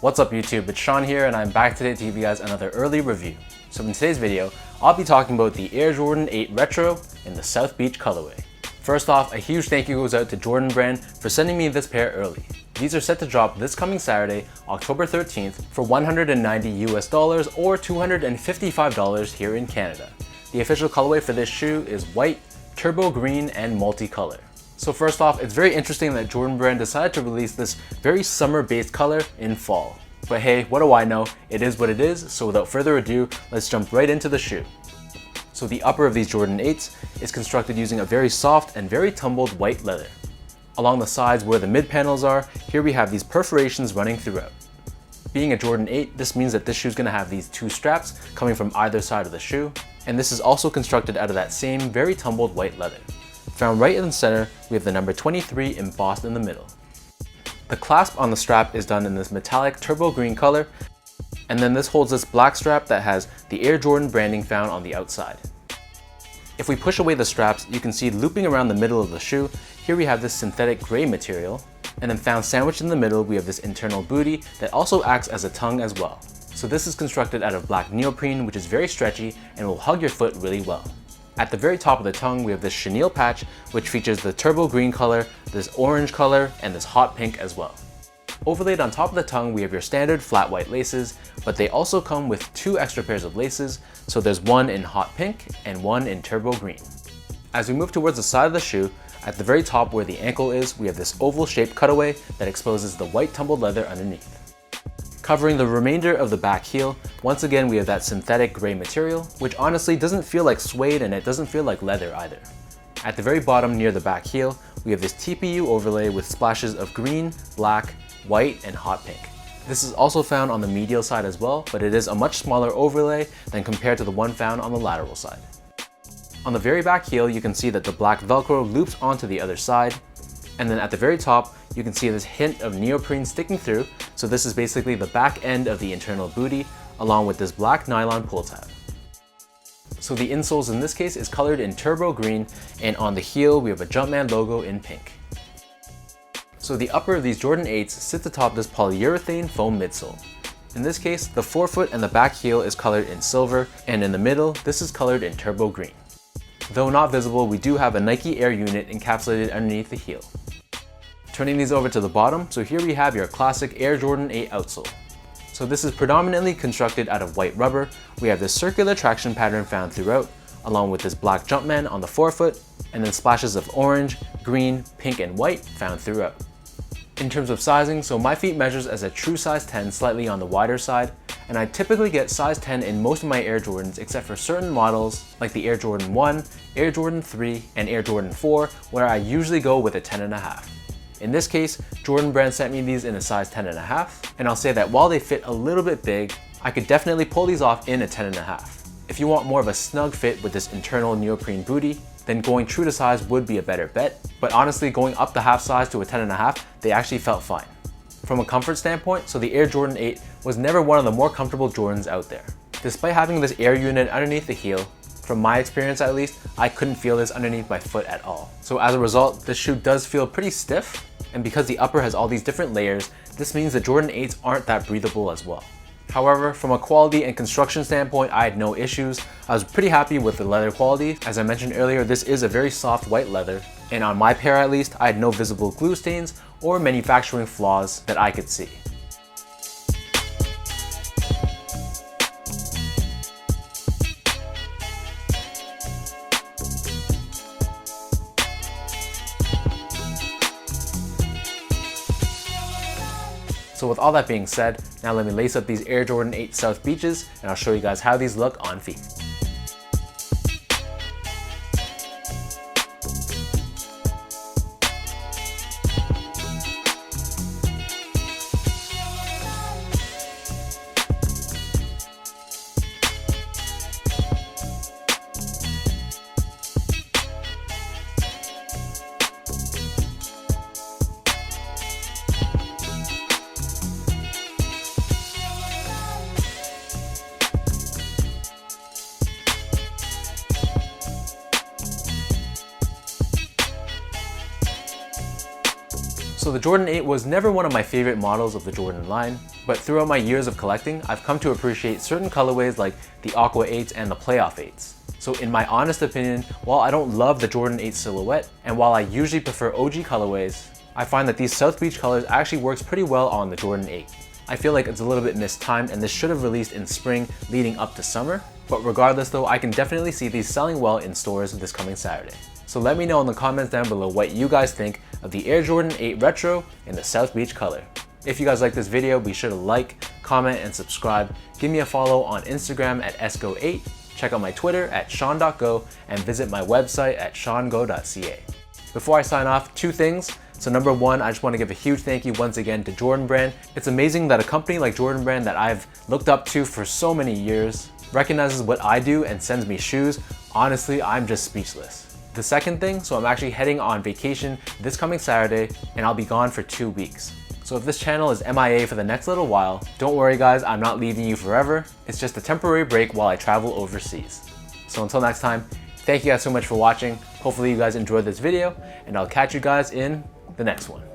What's up YouTube, it's Sean here and I'm back today to give you guys another early review. So in today's video, I'll be talking about the Air Jordan 8 Retro in the South Beach colorway. First off, a huge thank you goes out to Jordan Brand for sending me this pair early. These are set to drop this coming Saturday, October 13th for $190 US or $255 here in Canada. The official colorway for this shoe is white, turbo green, and multicolor. So first off, it's very interesting that Jordan Brand decided to release this very summer-based color in fall. But hey, what do I know? It is what it is, so without further ado, let's jump right into the shoe. So the upper of these Jordan 8s is constructed using a very soft and very tumbled white leather. Along the sides where the mid panels are, here we have these perforations running throughout. Being a Jordan 8, this means that this shoe is going to have these two straps coming from either side of the shoe, and this is also constructed out of that same very tumbled white leather. Found right in the center, we have the number 23 embossed in the middle. The clasp on the strap is done in this metallic turbo green color, and then this holds this black strap that has the Air Jordan branding found on the outside. If we push away the straps, you can see looping around the middle of the shoe, here we have this synthetic gray material, and then found sandwiched in the middle, we have this internal booty that also acts as a tongue as well. So this is constructed out of black neoprene, which is very stretchy and will hug your foot really well. At the very top of the tongue, we have this chenille patch, which features the turbo green color, this orange color, and this hot pink as well. Overlaid on top of the tongue, we have your standard flat white laces, but they also come with two extra pairs of laces, so there's one in hot pink and one in turbo green. As we move towards the side of the shoe, at the very top where the ankle is, we have this oval shaped cutaway that exposes the white tumbled leather underneath. Covering the remainder of the back heel, once again we have that synthetic gray material, which honestly doesn't feel like suede and it doesn't feel like leather either. At the very bottom near the back heel, we have this TPU overlay with splashes of green, black, white, and hot pink. This is also found on the medial side as well, but it is a much smaller overlay than compared to the one found on the lateral side. On the very back heel, you can see that the black Velcro loops onto the other side, and then at the very top, you can see this hint of neoprene sticking through, so this is basically the back end of the internal booty, along with this black nylon pull tab. So the insoles in this case is colored in turbo green, and on the heel we have a Jumpman logo in pink. So the upper of these Jordan 8s sits atop this polyurethane foam midsole. In this case, the forefoot and the back heel is colored in silver, and in the middle, this is colored in turbo green. Though not visible, we do have a Nike Air unit encapsulated underneath the heel. Turning these over to the bottom, so here we have your classic Air Jordan 8 outsole. So this is predominantly constructed out of white rubber. We have this circular traction pattern found throughout, along with this black Jumpman on the forefoot, and then splashes of orange, green, pink, and white found throughout. In terms of sizing, so my feet measures as a true size 10, slightly on the wider side, and I typically get size 10 in most of my Air Jordans except for certain models like the Air Jordan 1, Air Jordan 3, and Air Jordan 4, where I usually go with a 10.5. In this case, Jordan Brand sent me these in a size 10.5, and I'll say that while they fit a little bit big, I could definitely pull these off in a 10.5. If you want more of a snug fit with this internal neoprene booty, then going true to size would be a better bet, but honestly going up the half size to a 10.5, they actually felt fine. From a comfort standpoint, so the Air Jordan 8 was never one of the more comfortable Jordans out there. Despite having this air unit underneath the heel, from my experience at least, I couldn't feel this underneath my foot at all. So as a result, this shoe does feel pretty stiff, and because the upper has all these different layers, this means the Jordan 8s aren't that breathable as well. However, from a quality and construction standpoint, I had no issues. I was pretty happy with the leather quality. As I mentioned earlier, this is a very soft white leather, and on my pair at least, I had no visible glue stains or manufacturing flaws that I could see. So with all that being said, now let me lace up these Air Jordan 8 South Beaches and I'll show you guys how these look on feet. So the Jordan 8 was never one of my favorite models of the Jordan line, but throughout my years of collecting, I've come to appreciate certain colorways like the Aqua 8s and the Playoff 8s. So in my honest opinion, while I don't love the Jordan 8 silhouette, and while I usually prefer OG colorways, I find that these South Beach colors actually works pretty well on the Jordan 8. I feel like it's a little bit mistimed and this should have released in spring leading up to summer, but regardless though, I can definitely see these selling well in stores this coming Saturday. So let me know in the comments down below what you guys think of the Air Jordan 8 Retro in the South Beach color. If you guys like this video, be sure to like, comment, and subscribe. Give me a follow on Instagram at esgo8, check out my Twitter at sean.go, and visit my website at seango.ca. Before I sign off, two things. So number one, I just want to give a huge thank you once again to Jordan Brand. It's amazing that a company like Jordan Brand that I've looked up to for so many years recognizes what I do and sends me shoes. Honestly, I'm just speechless. The second thing, so I'm actually heading on vacation this coming Saturday and I'll be gone for 2 weeks. So if this channel is MIA for the next little while, don't worry guys, I'm not leaving you forever. It's just a temporary break while I travel overseas. So until next time, thank you guys so much for watching. Hopefully you guys enjoyed this video and I'll catch you guys in the next one.